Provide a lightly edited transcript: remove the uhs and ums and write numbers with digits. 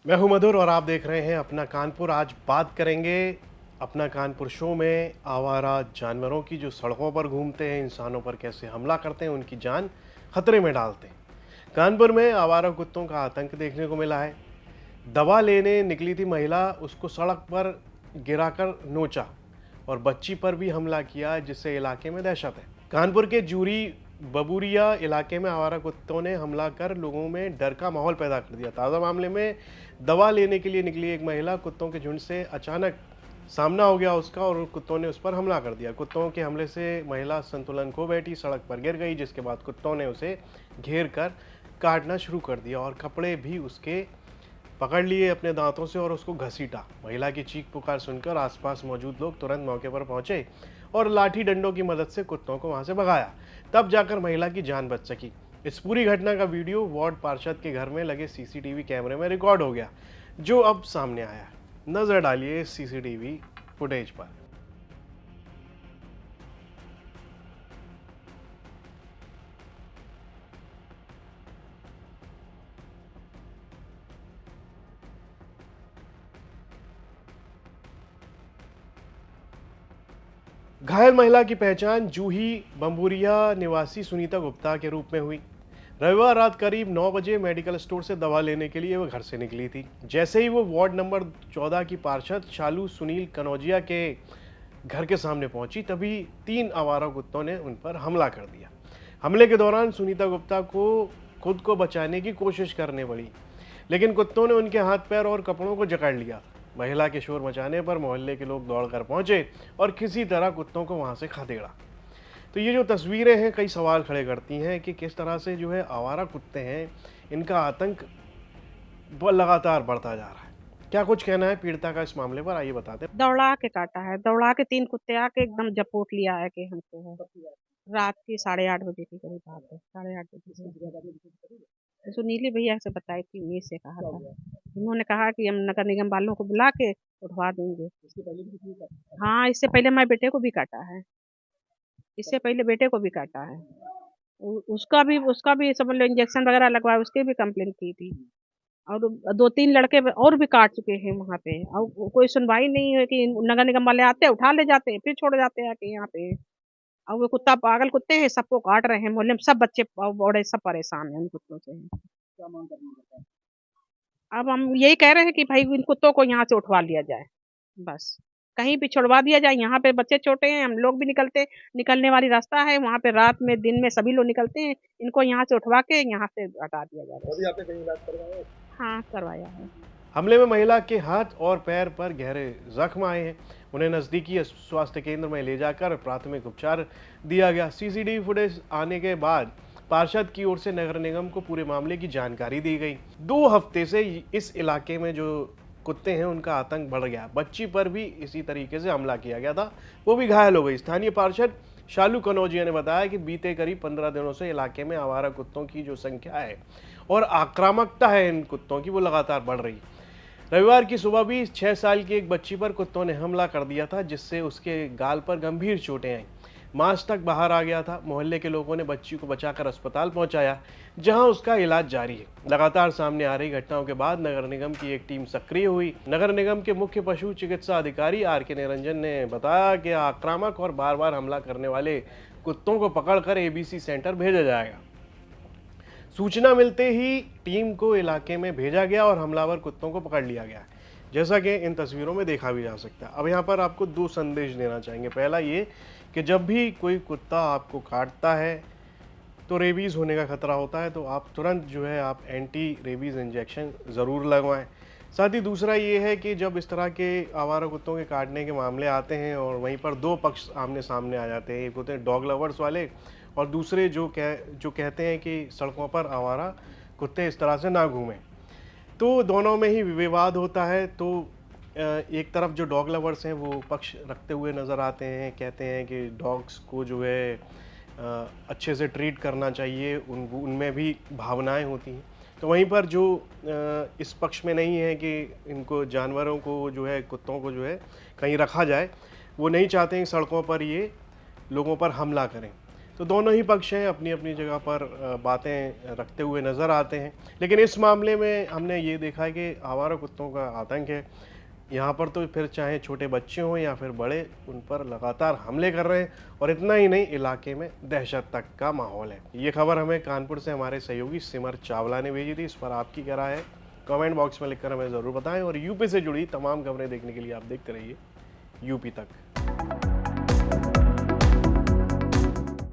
मैं हूं मधुर और आप देख रहे हैं अपना कानपुर। आज बात करेंगे अपना कानपुर शो में आवारा जानवरों की, जो सड़कों पर घूमते हैं, इंसानों पर कैसे हमला करते हैं, उनकी जान खतरे में डालते हैं। कानपुर में आवारा कुत्तों का आतंक देखने को मिला है। दवा लेने निकली थी महिला, उसको सड़क पर गिराकर नोचा और बच्ची पर भी हमला किया, जिससे इलाके में दहशत है। कानपुर के जूरी बबूरिया इलाके में आवारा कुत्तों ने हमला कर लोगों में डर का माहौल पैदा कर दिया। ताज़ा मामले में दवा लेने के लिए निकली एक महिला, कुत्तों के झुंड से अचानक सामना हो गया उसका और कुत्तों ने उस पर हमला कर दिया। कुत्तों के हमले से महिला संतुलन खो बैठी, सड़क पर गिर गई, जिसके बाद कुत्तों ने उसे घेर कर काटना शुरू कर दिया और कपड़े भी उसके पकड़ लिए अपने दांतों से और उसको घसीटा। महिला की चीख पुकार सुनकर आसपास मौजूद लोग तुरंत मौके पर पहुंचे और लाठी डंडों की मदद से कुत्तों को वहां से भगाया। तब जाकर महिला की जान बच सकी। इस पूरी घटना का वीडियो वार्ड पार्षद के घर में लगे सीसीटीवी कैमरे में रिकॉर्ड हो गया, जो अब सामने आया है। नजर डालिए इस सीसीटीवी फुटेज पर। घायल महिला की पहचान जूही बम्बूरिया निवासी सुनीता गुप्ता के रूप में हुई। रविवार रात करीब 9 बजे मेडिकल स्टोर से दवा लेने के लिए वो घर से निकली थी। जैसे ही वो वार्ड नंबर 14 की पार्षद शालू सुनील कनौजिया के घर के सामने पहुंची, तभी 3 आवारा कुत्तों ने उन पर हमला कर दिया। हमले के दौरान सुनीता गुप्ता को खुद को बचाने की कोशिश करने पड़ी, लेकिन कुत्तों ने उनके हाथ पैर और कपड़ों को जकड़ लिया। महिला के शोर मचाने पर मोहल्ले के लोग दौड़कर पहुंचे और किसी तरह कुत्तों को वहां से खदेड़ा। तो ये जो तस्वीरें हैं, कई सवाल खड़े करती हैं कि किस तरह से जो है आवारा कुत्ते हैं, इनका आतंक वो लगातार बढ़ता जा रहा है। क्या कुछ कहना है पीड़िता का इस मामले पर, आइए बताते हैं। दौड़ा के काटा है, दौड़ा के 3 कुत्ते आके एकदम जपोट लिया है कि हमको है। रात की 8:30 बजे की करीब बात है, 8:30 बजे से। सुनीली भैया से बताई थी, उन्हीं से कहा था। उन्होंने कहा कि हम नगर निगम वालों को बुला के उठवा देंगे। हाँ, इससे पहले हमारे बेटे को भी काटा है, इससे पहले बेटे को भी काटा है। उसका भी समझ लो इंजेक्शन वगैरह लगवाया, उसकी भी कंप्लेंट की थी। और 2-3 लड़के और भी काट चुके हैं वहाँ पे, और कोई सुनवाई नहीं है कि नगर निगम वाले आते हैं, उठा ले जाते हैं, फिर छोड़ जाते हैं कि यहाँ पे। और वो कुत्ता पागल कुत्ते हैं, सबको काट रहे हैं, मोहल्ले में सब बच्चे बड़े सब परेशान हैं उन कुत्तों से। अब हम यही कह रहे हैं कि भाई इन कुत्तों को यहाँ से उठवा लिया जाए, बस कहीं भी छुड़वा दिया जाए। यहाँ पे बच्चे छोटे हैं, हम लोग भी निकलने वाली रास्ता है वहाँ पे, रात में दिन में सभी लोग निकलते हैं। इनको यहाँ से उठवा के यहाँ से हटा दिया जाए। अभी आपने कहीं इलाज करवाया? हाँ, करवाया है। हमले में महिला के हाथ और पैर पर गहरे जख्म आए हैं। उन्हें नजदीकी स्वास्थ्य केंद्र में ले जाकर प्राथमिक उपचार दिया गया। सीसीटीवी फुटेज आने के बाद पार्षद की ओर से नगर निगम को पूरे मामले की जानकारी दी गई। 2 हफ्ते से इस इलाके में जो कुत्ते हैं, उनका आतंक बढ़ गया। बच्ची पर भी इसी तरीके से हमला किया गया था, वो भी घायल हो गई। स्थानीय पार्षद शालू कनौजिया ने बताया कि बीते करीब 15 दिनों से इलाके में आवारा कुत्तों की जो संख्या है और आक्रामकता है इन कुत्तों की, वो लगातार बढ़ रही। रविवार की सुबह भी 6 साल की एक बच्ची पर कुत्तों ने हमला कर दिया था, जिससे उसके गाल पर गंभीर चोटें आईं। मांस तक बाहर आ गया था। मोहल्ले के लोगों ने बच्ची को बचाकर अस्पताल पहुंचाया, जहां उसका इलाज जारी है। लगातार सामने आ रही घटनाओं के बाद नगर निगम की एक टीम सक्रिय हुई। नगर निगम के मुख्य पशु चिकित्सा अधिकारी आर.के. निरंजन ने बताया कि आक्रामक और बार बार हमला करने वाले कुत्तों को पकड़कर एबीसी सेंटर भेजा जाएगा। सूचना मिलते ही टीम को इलाके में भेजा गया और हमलावर कुत्तों को पकड़ लिया गया, जैसा कि इन तस्वीरों में देखा भी जा सकता है। अब यहाँ पर आपको 2 संदेश देना चाहेंगे। पहला ये कि जब भी कोई कुत्ता आपको काटता है तो रेबीज़ होने का खतरा होता है, तो आप तुरंत जो है आप एंटी रेबीज़ इंजेक्शन ज़रूर लगवाएं। साथ ही दूसरा ये है कि जब इस तरह के आवारा कुत्तों के काटने के मामले आते हैं और वहीं पर 2 पक्ष आमने सामने आ जाते हैं, एक होते हैं डॉग लवर्स वाले और दूसरे जो कहते हैं कि सड़कों पर आवारा कुत्ते इस तरह से ना घूमें, तो दोनों में ही विवाद होता है। तो एक तरफ जो डॉग लवर्स हैं वो पक्ष रखते हुए नज़र आते हैं, कहते हैं कि डॉग्स को जो है अच्छे से ट्रीट करना चाहिए, उनमें भी भावनाएं होती हैं। तो वहीं पर जो इस पक्ष में नहीं है कि इनको जानवरों को जो है, कुत्तों को जो है कहीं रखा जाए, वो नहीं चाहते हैं सड़कों पर ये लोगों पर हमला करें। तो दोनों ही पक्ष हैं, अपनी अपनी जगह पर बातें रखते हुए नज़र आते हैं। लेकिन इस मामले में हमने ये देखा है कि आवारा कुत्तों का आतंक है। यहाँ पर तो फिर चाहे छोटे बच्चे हों या फिर बड़े, उन पर लगातार हमले कर रहे हैं और इतना ही नहीं, इलाके में दहशत तक का माहौल है। ये खबर हमें कानपुर से हमारे सहयोगी सिमर चावला ने भेजी थी। इस पर आपकी क्या राय है, कमेंट बॉक्स में लिखकर हमें ज़रूर बताएं। और यूपी से जुड़ी तमाम खबरें देखने के लिए आप देखते रहिए यूपी तक।